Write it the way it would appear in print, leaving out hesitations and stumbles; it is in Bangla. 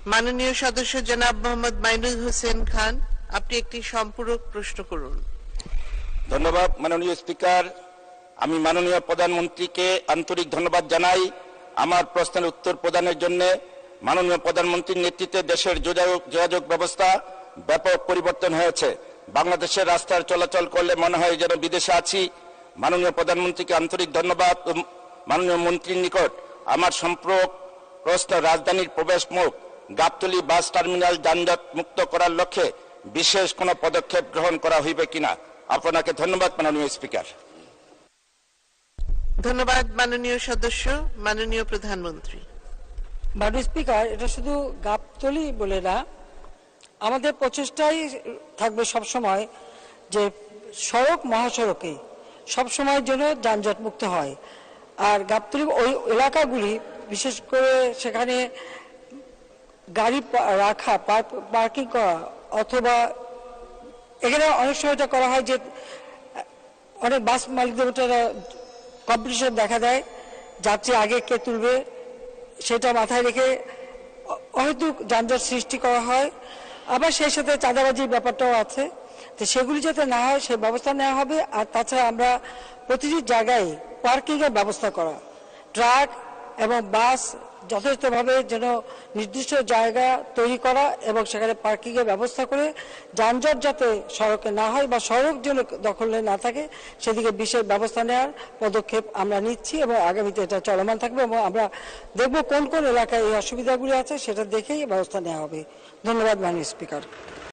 মাননীয় সদস্য জনাব মোহাম্মদ মাইনুল হোসেন খান, আপনি একটি সম্পূরক প্রশ্ন করুন। ধন্যবাদ মাননীয় স্পিকার। আমি মাননীয় প্রধানমন্ত্রীকে আন্তরিক ধন্যবাদ জানাই আমার প্রশ্নের উত্তর প্রদানের জন্য। মাননীয় প্রধানমন্ত্রীর নেতৃত্বে দেশের যোগাযোগ ব্যবস্থা ব্যাপক পরিবর্তন হয়েছে। বাংলাদেশের রাস্তায় চলাচল করলে মনে হয় যেন বিদেশে আছি। মাননীয় প্রধানমন্ত্রীকে আন্তরিক ধন্যবাদ। মাননীয় মন্ত্রীর নিকট আমার সম্পূরক প্রশ্ন, রাজধানীর প্রবেশ মুখ গাবতলী বাস টার্মিনাল যানজট মুক্ত করার লক্ষ্যে বিশেষ কোনো পদক্ষেপ গ্রহণ করা হইবে কিনা? আপনাকে ধন্যবাদ মাননীয় স্পিকার। ধন্যবাদ মাননীয় সদস্য। মাননীয় প্রধানমন্ত্রী। মাননীয় স্পিকার, এটা শুধু গাবতলী বলে না, আমাদের প্রচেষ্টাই থাকবে সবসময় যে সড়ক মহাসড়কে সবসময় যেন যানজট মুক্ত হয়। আর গাবতলী ওই এলাকাগুলি বিশেষ করে সেখানে গাড়ি রাখা, পার্কিং করা, অথবা এখানে অনেক সময় এটা করা হয় যে অনেক বাস মালিকদের কম্পিটিশন দেখা দেয়, যাত্রী আগে কে তুলবে সেটা মাথায় রেখে হয়তো যানজট সৃষ্টি করা হয়। আবার সেই সাথে চাঁদাবাজির ব্যাপারটাও আছে, তো সেগুলি যাতে না হয় সেই ব্যবস্থা নেওয়া হবে। আর তাছাড়া আমরা প্রতিটি জায়গায় পার্কিংয়ের ব্যবস্থা করা, ট্রাক এবং বাস যথেষ্টভাবে যেন নির্দিষ্ট জায়গা তৈরি করা এবং সেখানে পার্কিংয়ের ব্যবস্থা করে যানজট যাতে সড়কে না হয় বা সড়ক যেন দখলে না থাকে সেদিকে বিশেষ ব্যবস্থা নেওয়ার পদক্ষেপ আমরা নিচ্ছি এবং আগামীতে এটা চলমান থাকবে এবং আমরা দেখব কোন কোন এলাকায় এই অসুবিধাগুলি আছে সেটা দেখেই ব্যবস্থা নেওয়া হবে। ধন্যবাদ মাননীয় স্পিকার।